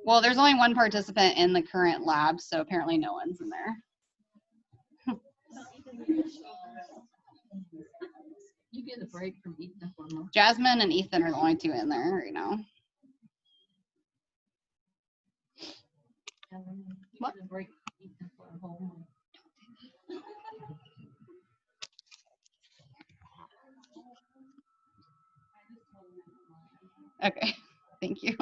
Well, there's only one participant in the current lab, so apparently no one's in there. You get a break from Ethan for a month. Jasmine and Ethan are the only two in there right now. What? A break from Ethan for a whole month. Okay, thank you.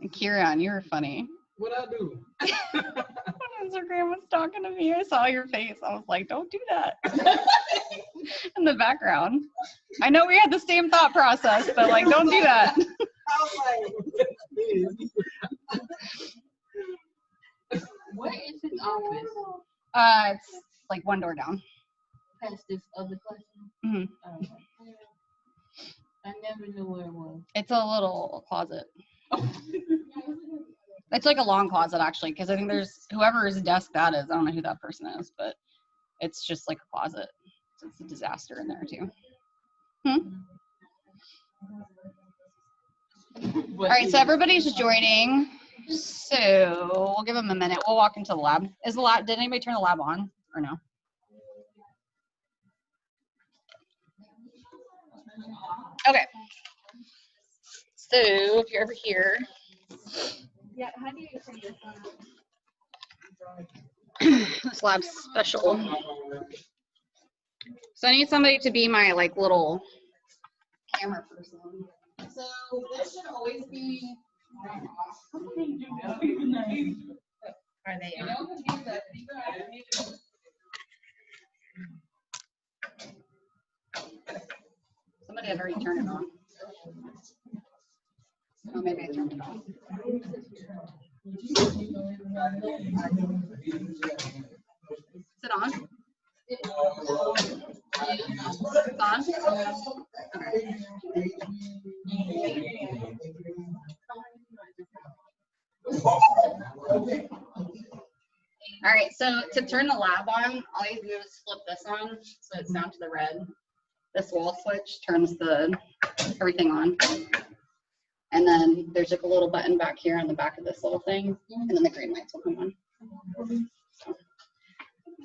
And Kieran, you were funny. What'd I do? When Instagram was talking to me, I saw your face. I was like, don't do that. In the background. I know we had the same thought process, but like, don't do that. What is his office? It's like one door down. Past this other classroom? Mhm. I never knew where it was. It's a little closet. It's like a long closet, actually, because I think there's whoever's desk that is. I don't know who that person is, but it's just like a closet. So it's a disaster in there, too. All right, so everybody's joining. So we'll give them a minute. We'll walk into the lab. Is the lab? Did anybody turn the lab on or no? Okay. So if you're ever here. Yeah, how do you turn this on? This lab's special. So I need somebody to be my like little camera person. So this should always be. Are they on? Somebody had already turned it on. Oh, maybe I turned it on. Is it on? It's on? Okay. All right, so to turn the lab on, all you do is flip this on, so it's down to the red. This wall switch turns everything on. And then there's like a little button back here on the back of this little thing, and then the green lights will come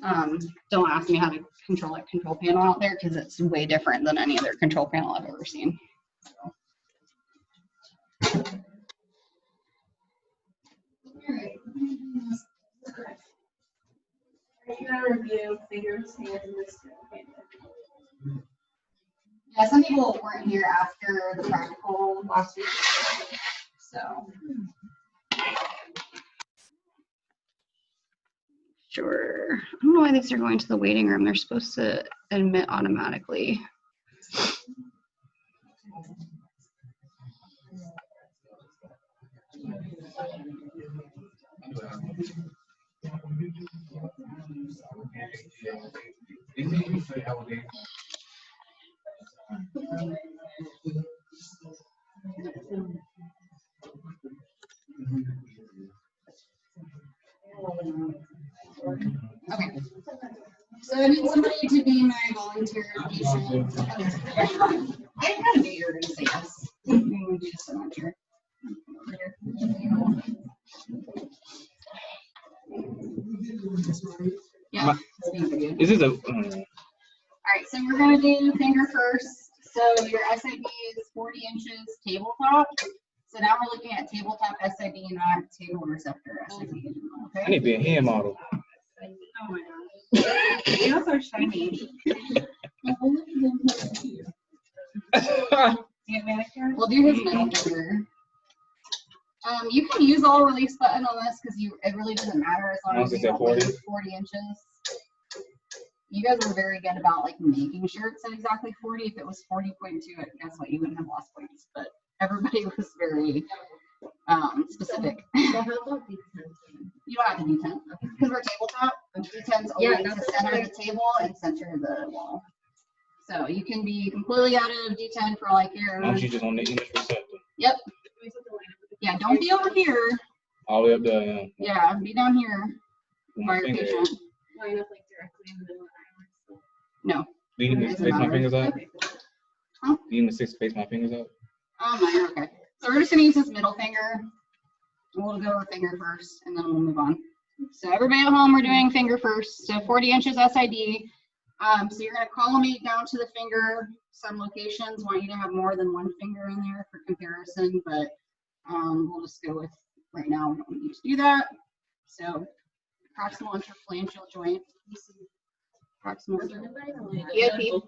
on. Don't ask me how to control that control panel out there because it's way different than any other control panel I've ever seen. Are you gonna review fingers, hands, and this? Yeah, some people weren't here after the practical last week, so. Sure. I don't know why these are going to the waiting room. They're supposed to admit automatically. Okay. So I need somebody to be my volunteer patient. I kind of knew you were going to say yes. Yeah. Is this a? All right, so we're going to do finger first. So your SID is 40 inches tabletop. So now we're looking at tabletop SID, not table receptor SID. Okay? I need to be a hand model. Oh my gosh. Nails are shiny. We'll do his middle finger. You can use all release button on this because it really doesn't matter as long as you don't leave 40 inches. You guys were very good about like making sure it said exactly 40. If it was 40.2, guess what? You wouldn't have lost points. But everybody was very specific. So how about these 10? You don't have to do 10 because we're tabletop. D10's only to center the table and center the wall. So you can be completely out of D10 for like your. Don't you just on the English receptor? Yep. Yeah, don't be over here. All the way up to Yeah, be down here by my your finger. patient. Line up like directly in the middle of the eye. No. Do you need me to Doesn't space my matter. fingers out? Okay. Do you need me to space my fingers out? Oh my, okay. So we're just gonna use this middle finger. We'll go over finger first, and then we'll move on. So everybody at home, we're doing finger first. So 40 inches SID. So you're gonna collimate down to the finger. Some locations want you to have more than one finger in there for comparison, but we'll just go with right now. We don't need to do that. So proximal interphalangeal joint. Proximal. PIP.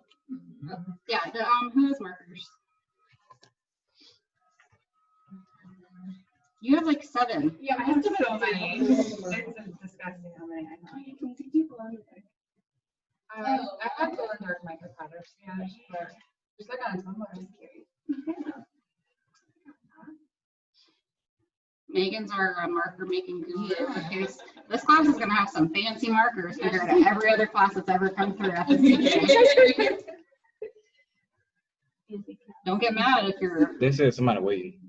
Yeah. Who has markers? You have like 7. Yeah, I have so many. It's disgusting how many I have. You can see people on there. I have glow in the dark micropowders, yeah, but just like on Tumblr, I'm curious. Megan's our marker making guru. Okay, this class is gonna have some fancy markers compared to every other class that's ever come through FSCJ. Don't get mad if you're. They said somebody waiting.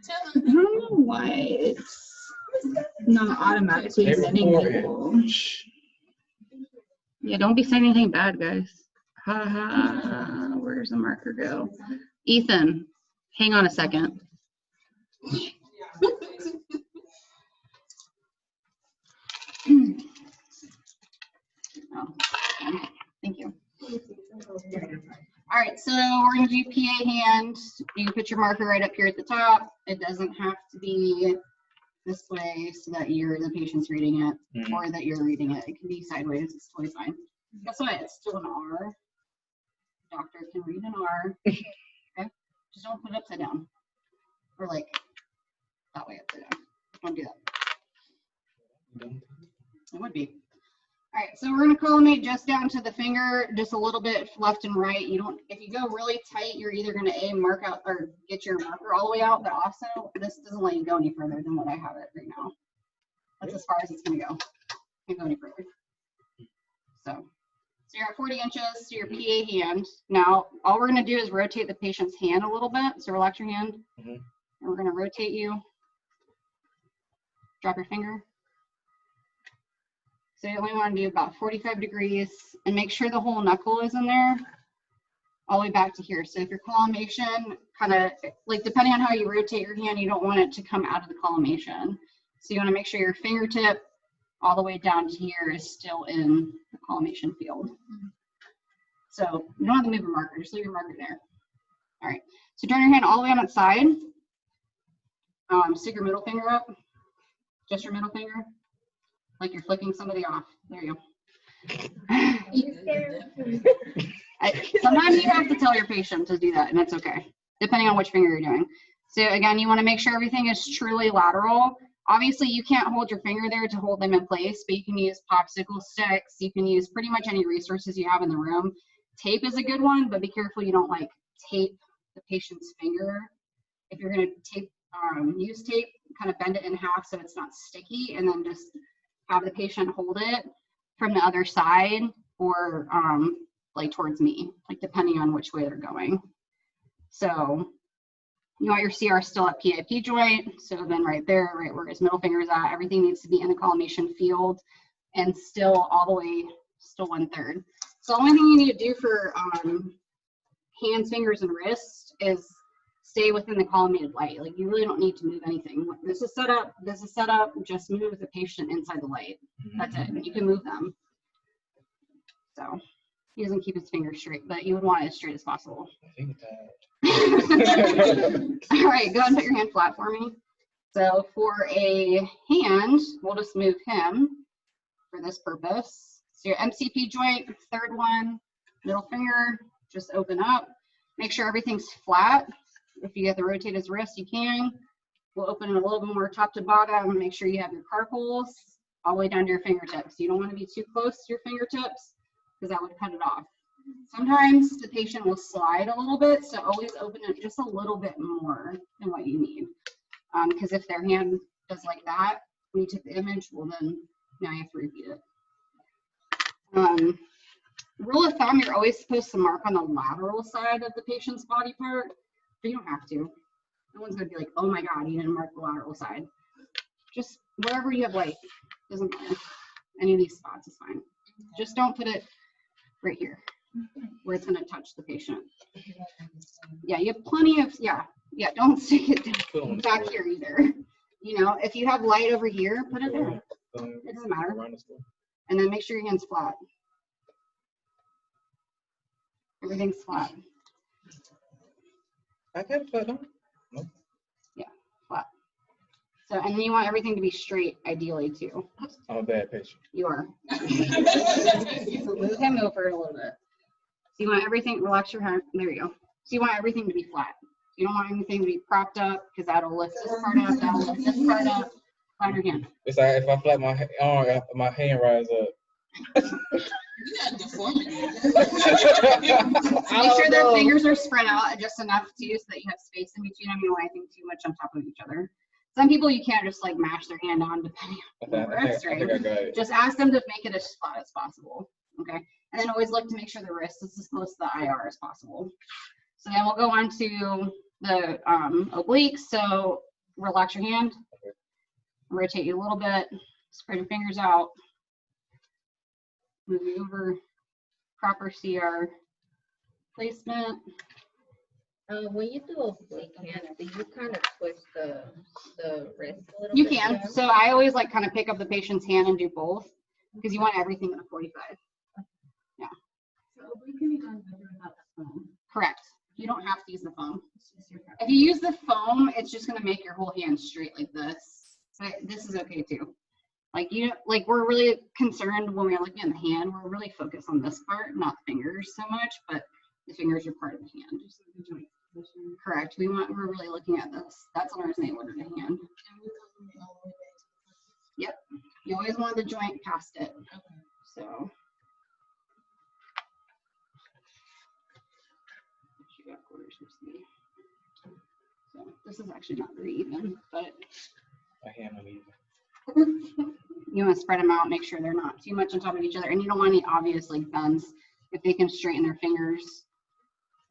I don't know why it's not automatically sending people. Yeah, don't be saying anything bad, guys. Ha ha. Where's the marker go? Ethan, hang on a second. Oh, thank you. All right, so we're going to do PA hand. You can put your marker right up here at the top. It doesn't have to be this way so that the patient's reading it or that you're reading it. It can be sideways. It's totally fine. Guess what? It's still an R. Doctor can read an R. Okay? Just don't put it upside down. Or like that way upside down. Don't do that. It would be. All right, so we're going to collimate just down to the finger, just a little bit left and right. You don't, if you go really tight, you're either going to mark out or get your marker all the way out, but also this doesn't let you go any further than what I have it right now. That's as far as it's going to go. Can't go any further. So you're at 40 inches, so your PA hand. Now, all we're going to do is rotate the patient's hand a little bit. So relax your hand, and we're going to rotate you. Drop your finger. So you only want to do about 45 degrees and make sure the whole knuckle is in there all the way back to here. So if your collimation kind of, like depending on how you rotate your hand, you don't want it to come out of the collimation. So you want to make sure your fingertip all the way down to here is still in the collimation field. So you don't have to move your marker, just leave your marker there. All right, so turn your hand all the way on its side. Stick your middle finger up, just your middle finger. Like you're flicking somebody off. There you go. Sometimes you have to tell your patient to do that, and that's okay, depending on which finger you're doing. So again, you want to make sure everything is truly lateral. Obviously, you can't hold your finger there to hold them in place, but you can use popsicle sticks. You can use pretty much any resources you have in the room. Tape is a good one, but be careful you don't like tape the patient's finger. If you're going to tape, use tape, kind of bend it in half so it's not sticky, and then just have the patient hold it from the other side or like towards me, like depending on which way they're going. So you want your CR still at PIP joint. So then right there, right where his middle finger is at, everything needs to be in the collimation field and still all the way, still 1/3. So the only thing you need to do for hands, fingers, and wrists is stay within the collimated light. Like you really don't need to move anything. This is set up, just move the patient inside the light. That's it. You can move them. So he doesn't keep his fingers straight, but you would want it as straight as possible. All right, go ahead and put your hand flat for me. So for a hand, we'll just move him for this purpose. So your MCP joint, 3rd one, middle finger, just open up. Make sure everything's flat. If you have to rotate his wrist, you can. We'll open it a little bit more top to bottom and make sure you have your carpals all the way down to your fingertips. You don't want to be too close to your fingertips because that would cut it off. Sometimes the patient will slide a little bit, so always open it just a little bit more than what you need. Because if their hand does like that, when you take the image, well then now you have to repeat it. Rule of thumb, you're always supposed to mark on the lateral side of the patient's body part, but you don't have to. No one's gonna be like, oh my God, you didn't mark the lateral side. Just wherever you have light, doesn't matter. Any of these spots is fine. Just don't put it right here where it's going to touch the patient. Yeah, you have plenty of, yeah, don't stick it back here either. You know, if you have light over here, put it there. It doesn't matter. And then make sure your hand's flat. Everything's flat. I got it flat on. Yeah, flat. So, and then you want everything to be straight, ideally, too. I'm a bad patient. You are. Move him over a little bit. So you want everything, relax your hand. There you go. So you want everything to be flat. You don't want anything to be propped up because that'll lift this part up, that'll lift this part up. On your hand. It's like if I flap my arm, my hand rise up. You got deformity. Make sure their fingers are spread out just enough too so that you have space in between them. You don't want anything too much on top of each other. Some people you can't just like mash their hand on depending on the X-ray. I think I got it. Just ask them to make it as flat as possible. Okay. And then always look to make sure the wrist is as close to the IR as possible. So then we'll go on to the obliques. So relax your hand. Okay. Rotate you a little bit. Spread your fingers out. Move you over. Proper CR placement. When you do oblique hand, do you kind of twist the wrist a little You bit? can. more? So I always like kind of pick up the patient's hand and do both because you want everything in a 45. So we can be done better without the phone. Correct. You don't have to use the foam. If you use the foam, it's just going to make your whole hand straight like this. But this is okay too. Like we're really concerned when we're looking at the hand, we're really focused on this part, not the fingers so much, but the fingers are part of the hand. Correct. We're really looking at this. That's on our snake order to hand. Yep. You always want the joint past it. So. So this is actually not very even, but My hand uneven. you want to spread them out, make sure they're not too much on top of each other, and you don't want any obvious like bends. If they can straighten their fingers,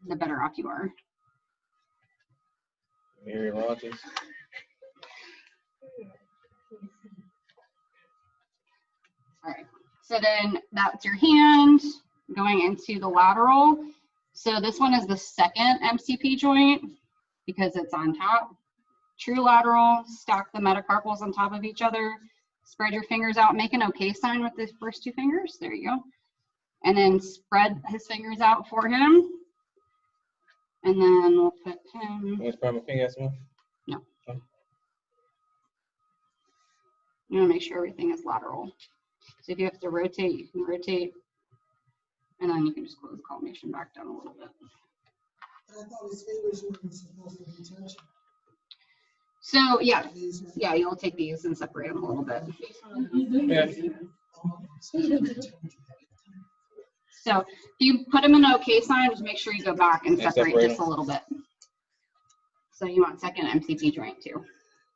the better off you are. Mary Rogers. All right. So then that's your hand going into the lateral. So this one is the second MCP joint because it's on top. True lateral, stack the metacarpals on top of each other. Spread your fingers out, make an OK sign with the first two fingers. There you go. And then spread his fingers out for him. And then we'll put him. You want to spread my finger some more? No. Oh. You want to make sure everything is lateral. So if you have to rotate, you can rotate. And then you can just close the collimation back down a little bit. I thought his fingers weren't supposed to be touching. So yeah, you'll take these and separate them a little bit. Yeah. So if you put them in an OK sign, just make sure you go back and Yeah, separate separate just a them. little bit. So you want second MCP joint too.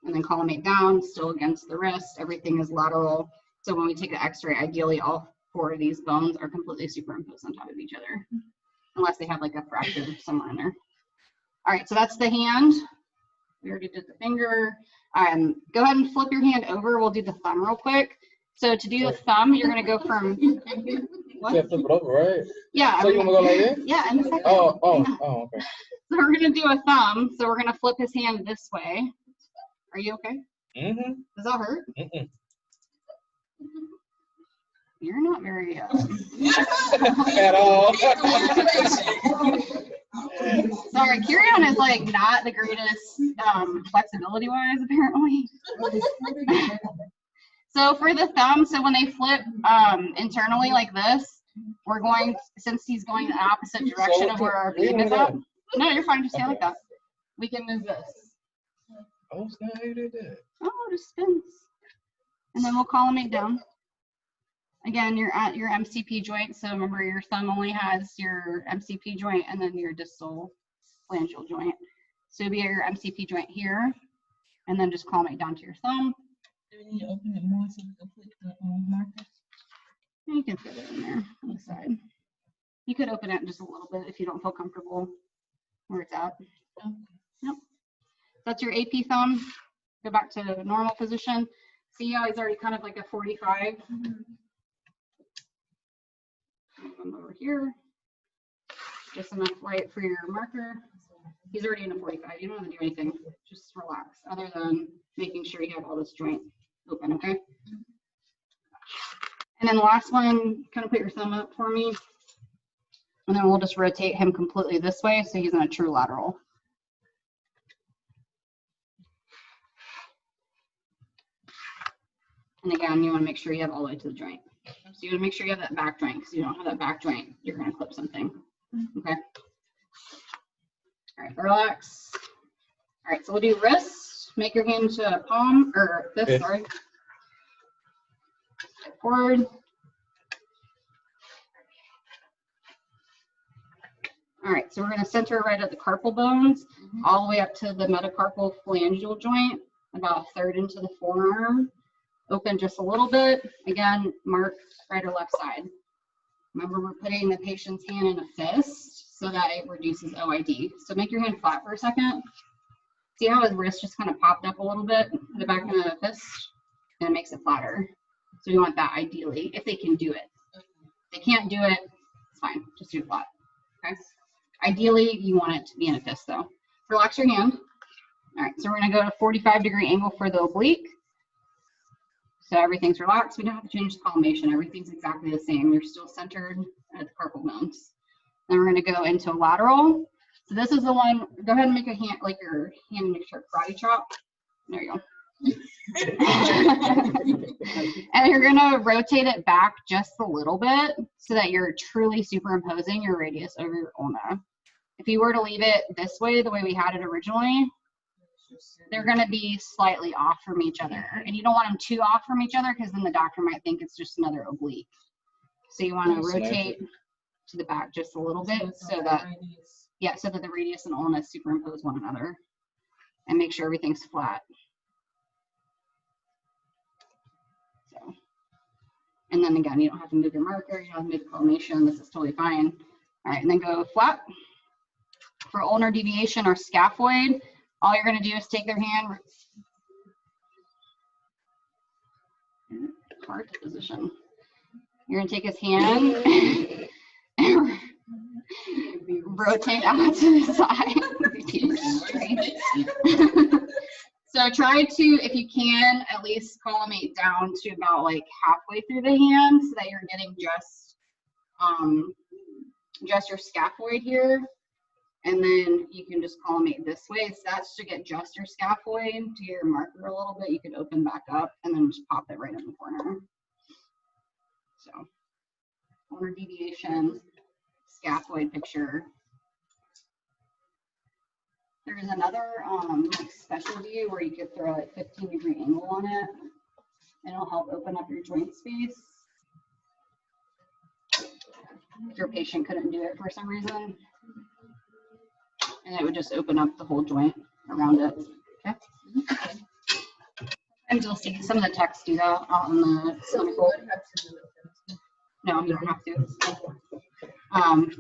And then collimate down, still against the wrist. Everything is lateral. So when we take the X-ray, ideally all 4 of these bones are completely superimposed on top of each other, unless they have like a fracture somewhere in there. All right, so that's the hand. We already did the finger. Go ahead and flip your hand over. We'll do the thumb real quick. So to do the thumb, you're gonna go from what? Yeah, flip it over, right? Yeah. So you want to go like this? Yeah, in a second. Oh, Yeah. okay. So we're gonna do a thumb. So we're gonna flip his hand this way. Are you okay? Mm-hmm. Does that hurt? Mm-mm. You're not very At all. sorry, Kirion is like not the greatest flexibility wise apparently. So for the thumb, so when they flip internally like this, we're going, since he's going in the opposite direction of where our beam is up. No, you're fine, just stay like that. We can move this. Oh, snap, how you did that? Oh, it just spins. And then we'll collimate down. Again, you're at your MCP joint, so remember your thumb only has your MCP joint and then your distal phalangeal joint. So it'll be your MCP joint here, and then just collimate down to your thumb. Do we need to open it more so we can put the markers? And you can fit it in there on the side. You could open it just a little bit if you don't feel comfortable where it's at. Okay. Yep. That's your AP thumb. Go back to normal position. See how he's already kind of like a 45? Come over here. Just enough light for your marker. He's already in a 45. You don't have to do anything. Just relax, other than making sure you have all this joint open, okay? And then the last one, kind of put your thumb up for me. And then we'll just rotate him completely this way so he's in a true lateral. And again, you want to make sure you have all the way to the joint. So you want to make sure you have that back joint, because you don't have that back joint, you're going to clip something. Okay. All right, relax. All right, so we'll do wrist. Make your hand to a palm, or fist, Fist. sorry. Step forward. All right, so we're going to center right at the carpal bones, all the way up to the metacarpal phalangeal joint, about a third into the forearm. Open just a little bit. Again, mark right or left side. Remember, we're putting the patient's hand in a fist so that it reduces OID. So make your hand flat for a second. See how his wrist just kind of popped up a little bit? Put it back in the fist, and it makes it flatter. So we want that ideally, if they can do it. If they can't do it, it's fine. Just do it flat. Okay. Ideally, you want it to be in a fist though. Relax your hand. All right, so we're gonna go to 45-degree angle for the oblique. So everything's relaxed. We don't have to change the collimation. Everything's exactly the same. You're still centered at the carpal bones. Then we're gonna go into lateral. So this is the one, go ahead and make a hand, like your hand make sure karate chop. There you go. And you're gonna rotate it back just a little bit so that you're truly superimposing your radius over your ulna. If you were to leave it this way, the way we had it originally, they're gonna be slightly off from each other. And you don't want them too off from each other because then the doctor might think it's just another oblique. So you wanna rotate to the back just a little bit so that, yeah, so that the radius and ulna superimpose one another and make sure everything's flat. So, and then again, you don't have to move your marker, you don't have to move the collimation, this is totally fine. All right, and then go flat. For ulnar deviation or scaphoid, all you're gonna do is take their hand, hard to position. You're gonna take his hand and rotate out to the side. So try to, if you can, at least collimate down to about like halfway through the hand so that you're getting just your scaphoid here. And then you can just collimate this way. So that's to get just your scaphoid to your marker a little bit. You could open back up and then just pop it right in the corner. So, ulnar deviation, scaphoid picture. There's another like special view where you could throw a 15-degree angle on it, and it'll help open up your joint space. If your patient couldn't do it for some reason, and it would just open up the whole joint around it. Okay. And you'll see some of the techs do that out in the clinical. No, you don't have to.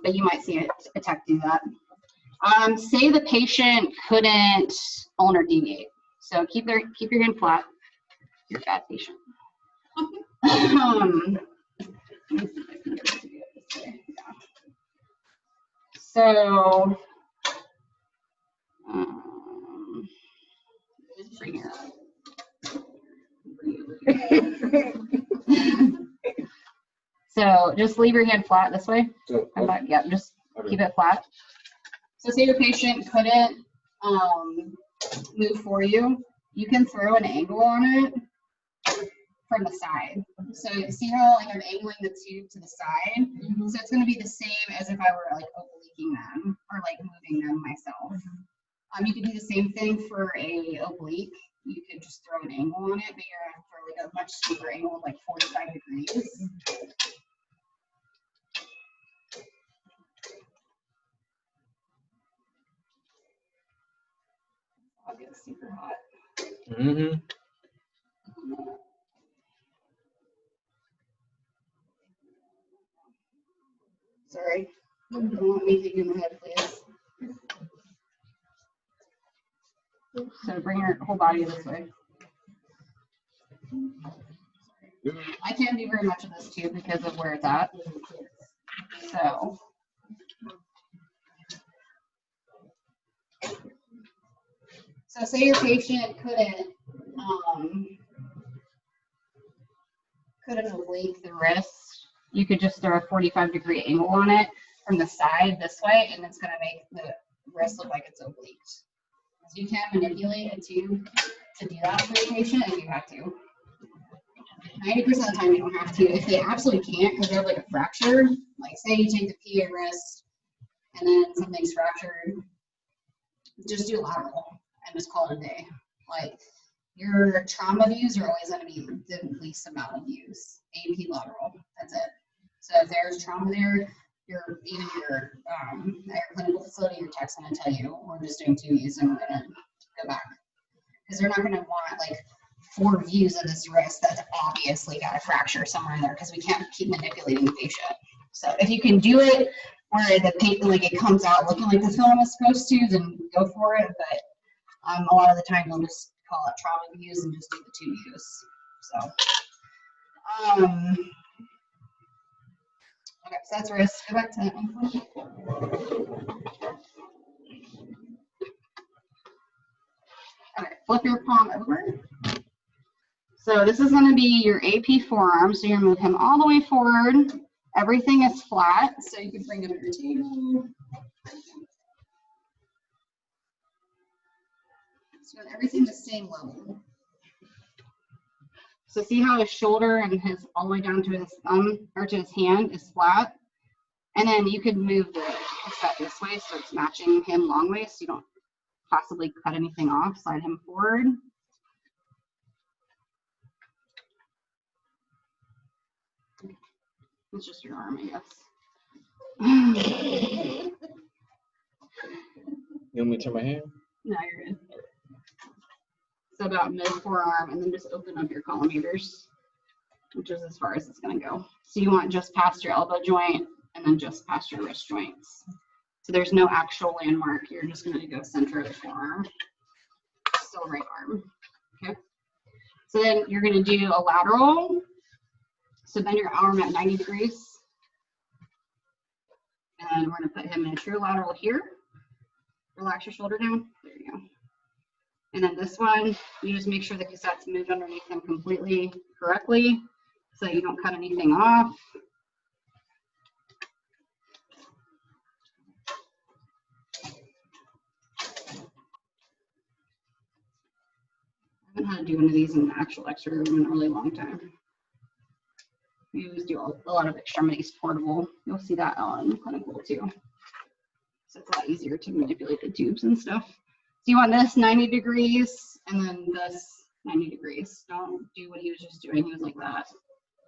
But you might see a tech do that. Say the patient couldn't ulnar deviate. So keep your hand flat. You're a fat patient. Let me see if I can do it this way. Yeah. So bring her up. So just leave your hand flat this way. Come back. Yeah, just keep it flat. So say your patient couldn't move for you, you can throw an angle on it from the side. So you see how like I'm angling the tube to the side? So it's going to be the same as if I were like obliquing them or like moving them myself. You could do the same thing for a oblique. You could just throw an angle on it, but you're going to throw like a much steeper angle, like 45 degrees. I'll get super hot. Mm-hmm. Sorry. Don't want me to get in my head, please. So bring your whole body this way. I can't do very much of this too because of where it's at. So say your patient couldn't oblique the wrist, you could just throw a 45-degree angle on it from the side this way, and it's gonna make the wrist look like it's obliqued. So you can manipulate it too to do that for your patient if you have to. 90% of the time you don't have to. If they absolutely can't because they have like a fracture, like say you take the PA wrist and then something's fractured, just do lateral and just call it a day. Like your trauma views are always going to be the least amount of views. AP lateral, that's it. So if there's trauma there, at your clinical facility, your tech's going to tell you, we're just doing 2 views and we're going to go back. Because they're not going to want like 4 views of this wrist that's obviously got a fracture somewhere in there because we can't keep manipulating the patient. So if you can do it where the patient, like it comes out looking like the film is supposed to, then go for it. But a lot of the time they'll just call it trauma views and just do the 2 views. So, okay, so that's wrist. Go back to ankle. Okay, flip your palm over. So this is going to be your AP forearm. So you're going to move him all the way forward. Everything is flat, so you can bring him to your table. So everything the same level. So see how his shoulder and his all the way down to his thumb or to his hand is flat? And then you could move the cassette this way so it's matching him long way so you don't possibly cut anything off. Slide him forward. It's just your arm, I guess. You want me to turn my hand? No, you're good. So about mid forearm, and then just open up your collimators, which is as far as it's going to go. So you want just past your elbow joint, and then just past your wrist joints. So there's no actual landmark. You're just going to go center of the forearm. Still right arm. Okay. So then you're going to do a lateral. So bend your arm at 90 degrees. And we're going to put him in a true lateral here. Relax your shoulder down. There you go. And then this one, you just make sure the cassette's moved underneath him completely correctly so that you don't cut anything off. I haven't had to do one of these in the actual X-ray room in a really long time. We always do a lot of extremities portable. You'll see that on clinical too. So it's a lot easier to manipulate the tubes and stuff. So you want this 90 degrees and then this 90 degrees. Don't do what he was just doing. He was like that.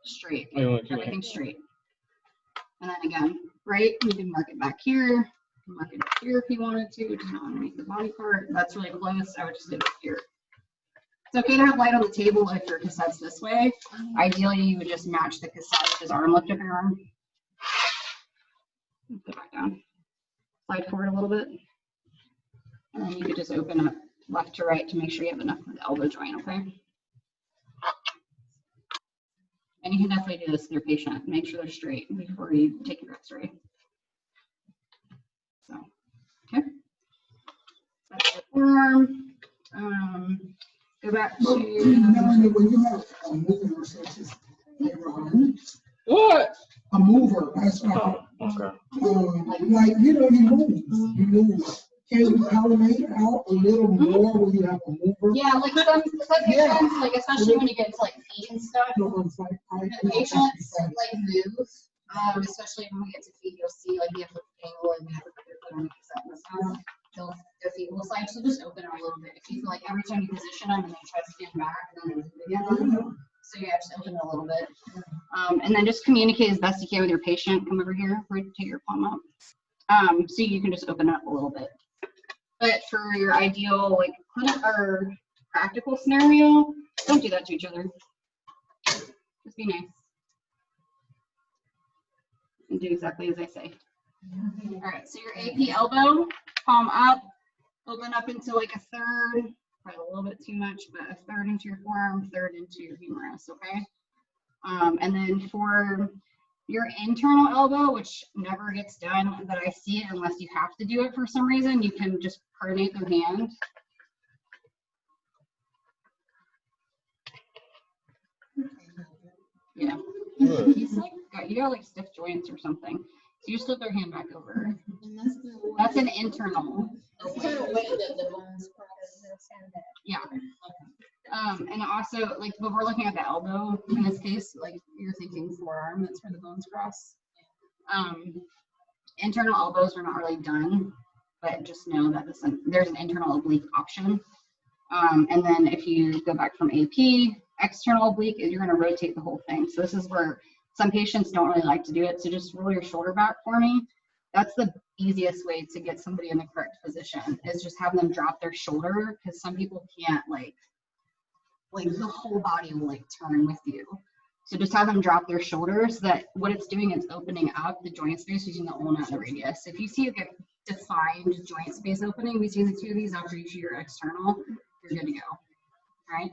Straight. Everything straight. And then again, right? You can mark it back here. You can mark it up here if you wanted to, just not underneath the body part. That's really close. I would just do it here. It's okay to have light on the table if your cassette's this way. Ideally, you would just match the cassette with his arm. Lift up your arm. Put it back down. Slide forward a little bit. And then you could just open up left to right to make sure you have enough of the elbow joint, okay? And you can definitely do this with your patient. Make sure they're straight before you take your X-ray. So, okay. That's your forearm. Go back to When you have a mover, such as What? a mover, that's right. Okay. Like, you know, you move. Can you collimate out a little more when you have a mover? yeah, like some patients, like especially when you get into like feet and stuff, You know, it's like, the patients like move. Especially when we get to feet, you'll see like you have to angle and you have to put your foot on the cassette and stuff. Their feet will slide, so just open it a little bit. If you feel like every time you position them and they try to stand back and then they move again, so you have to open it a little bit. And then just communicate as best you can with your patient. Come over here, take your palm up. So you can just open it up a little bit. But for your ideal like clinic or practical scenario, don't do that to each other. Just be nice. And do exactly as I say. All right, so your AP elbow, palm up, Open up into like a third, probably a little bit too much, but a third into your forearm, third into your humerus, okay? And then for your internal elbow, which never gets done that I see it unless you have to do it for some reason, you can just pronate the hand. Yeah. Good. He's like, you got like stiff joints or something. So you just flip their hand back over. And that's the way- That's an internal. That's kind of way that the bones cross. Yeah. And also, like, but we're looking at the elbow in this case, like you're thinking forearm, that's where the bones cross. Internal elbows are not really done, but just know that there's an internal oblique option. And then if you go back from AP, external oblique, you're going to rotate the whole thing. So this is where some patients don't really like to do it. So just roll your shoulder back for me. That's the easiest way to get somebody in the correct position, is just have them drop their shoulder, because some people can't like the whole body will like turn with you. So just have them drop their shoulders. That what it's doing is opening up the joint space using the ulna and the radius. If you see a defined joint space opening between the two of these after you do your external, you're good to go, right?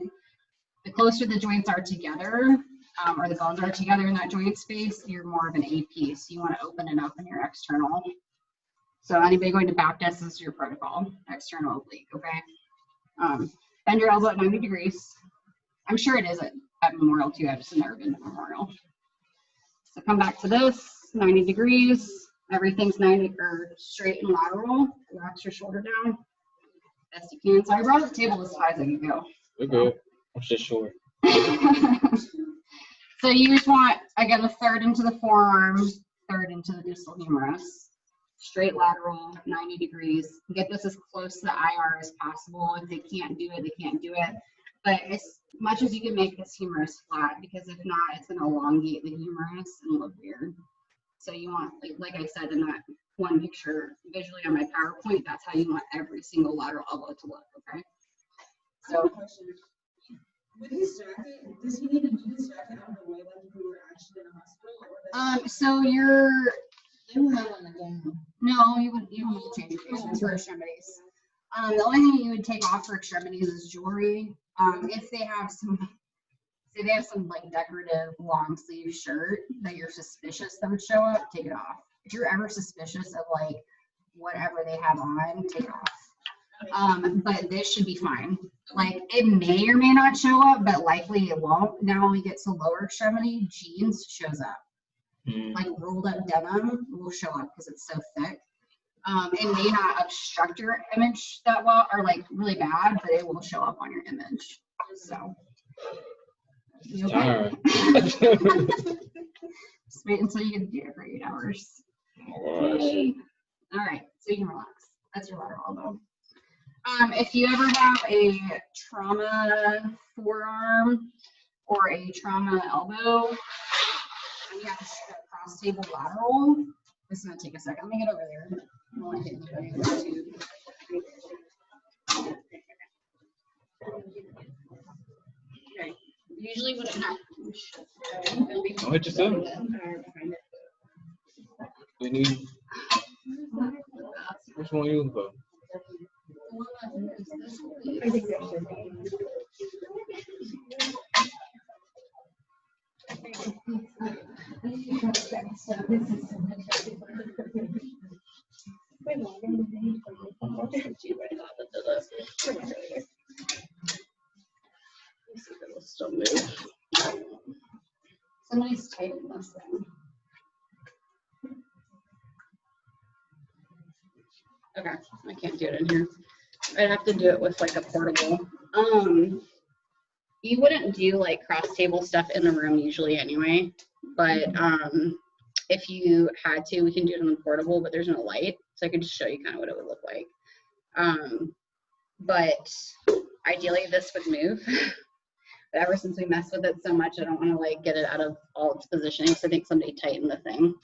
The closer the joints are together, or the bones are together in that joint space, you're more of an AP. So you want to open it up in your external. So anybody going to back desk, this is your protocol, external oblique, okay? Bend your elbow at 90 degrees. I'm sure it is at Memorial too. I've just never been to Memorial. So come back to this, 90 degrees. Everything's 90 or straight and lateral. Relax your shoulder down best you can. So I brought the table as high as I can go. We're good. I'm just short. So you just want, again, a third into the forearm, third into the distal humerus. Straight lateral, 90 degrees. Get this as close to the IR as possible. If they can't do it, they can't do it. But as much as you can make this humerus flat, because if not, it's going to elongate the humerus and look weird. So you want, like I said in that one picture, visually on my PowerPoint, that's how you want every single lateral elbow to look, okay? So, When he's distracted, does he need to do this jacket out of the way like if we were actually in a hospital? Or so you're, They won't want to go. no, you don't need to change your patients for extremities. The only thing you would take off for extremities is jewelry. If they have some, say they have some like decorative long sleeve shirt that you're suspicious that would show up, take it off. If you're ever suspicious of like whatever they have on, take it off. But this should be fine. Like it may or may not show up, but likely it won't. Now when we get to lower extremity, jeans shows up. Like rolled up denim will show up because it's so thick. It may not obstruct your image that well or like really bad, but it will show up on your image. So you okay? Tired. Just wait until you can do it for 8 hours. Oh, gosh. All right, so you can relax. That's your lateral elbow. If you ever have a trauma forearm or a trauma elbow, and you have to shoot a cross table lateral, this is gonna take a second. Let me get over there. I'm only hitting the button too. Okay. Usually what happens. Don't hit yourself. We need. Which one you looking for? Still move. Somebody's typing this thing. Okay, I can't do it in here. I'd have to do it with like a portable. You wouldn't do like cross table stuff in the room usually anyway, but if you had to, we can do it on the portable, but there's no light, so I can just show you kind of what it would look like. But ideally this would move. But ever since we messed with it so much, I don't want to like get it out of all its positioning. So I think somebody tightened the thing.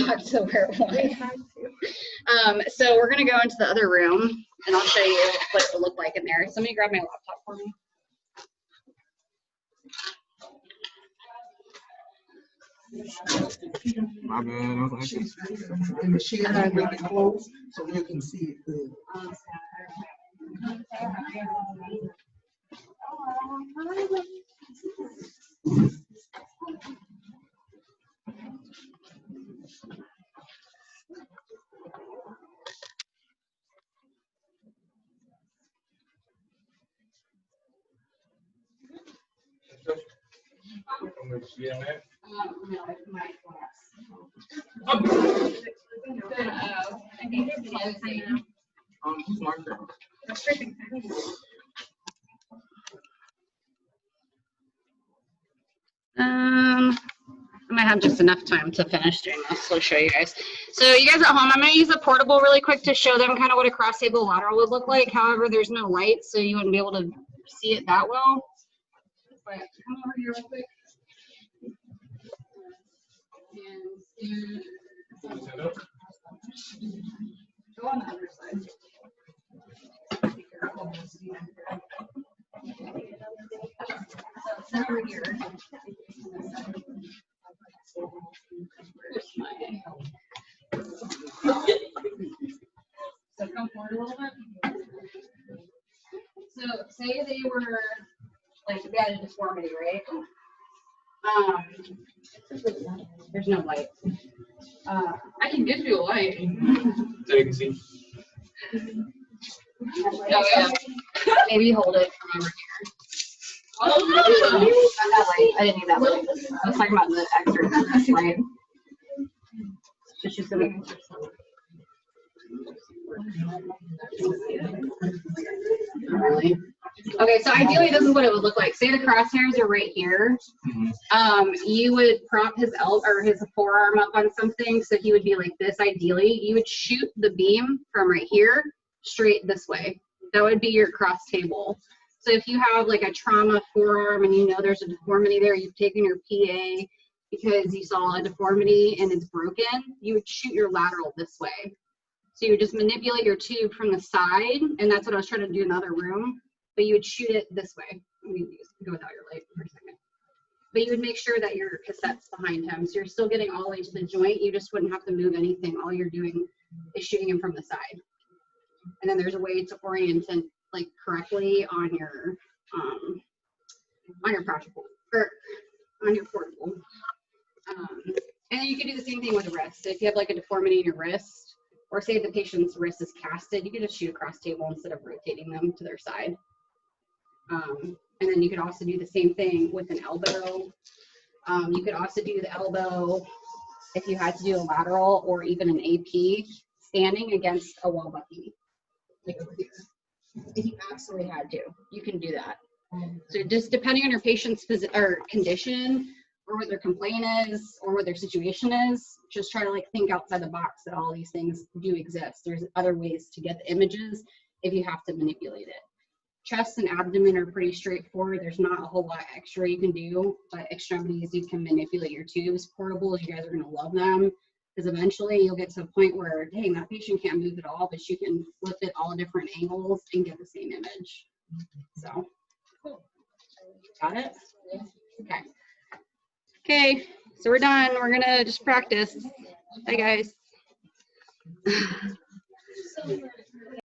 Back to where it was. So we're gonna go into the other room, and I'll show you what it will look like in there. Somebody grab my laptop for me. My bad. I was like, And the shade is really close, so you can see it good. yeah, man. Smart girl. I might have just enough time to finish doing this, so I'll show you guys. So you guys at home, I'm going to use a portable really quick to show them kind of what a cross table lateral would look like. However, there's no light, so you wouldn't be able to see it that well. But come over here real quick. And go on the other side. So sit over here. So come forward a little bit. So say they were like they had a deformity, right? There's no light. I can give you a light. So you can see. Oh, yeah. Maybe hold it from over here. Oh, not that light. I didn't need that light. I was talking about the extra light. Just gonna. Really? Okay, so ideally this is what it would look like. Say the crosshairs are right here. You would prop his elbow or his forearm up on something so he would be like this ideally. You would shoot the beam from right here straight this way. That would be your cross table. So if you have like a trauma forearm and you know there's a deformity there, you've taken your PA because you saw a deformity and it's broken, you would shoot your lateral this way. So you would just manipulate your tube from the side, and that's what I was trying to do in the other room, but you would shoot it this way. I'm going to go without your light for a second. But you would make sure that your cassette's behind him, so you're still getting all the way to the joint. You just wouldn't have to move anything. All you're doing is shooting him from the side. And then there's a way to orient him like correctly on your portable, or on your portable. And then you can do the same thing with the wrist. So if you have like a deformity in your wrist, or say the patient's wrist is casted, you can just shoot across table instead of rotating them to their side. And then you could also do the same thing with an elbow. You could also do the elbow if you had to do a lateral or even an AP standing against a wall bucky, like over here. If you absolutely had to, you can do that. So just depending on your patient's condition, or what their complaint is, or what their situation is, just try to like think outside the box that all these things do exist. There's other ways to get the images if you have to manipulate it. Chest and abdomen are pretty straightforward. There's not a whole lot extra you can do, but extremities, you can manipulate your tubes. Portables, you guys are gonna love them, because eventually you'll get to a point where, dang, that patient can't move at all, but you can flip it all different angles and get the same image. So, got it? Okay. Okay, so we're done. We're gonna just practice. Bye, guys.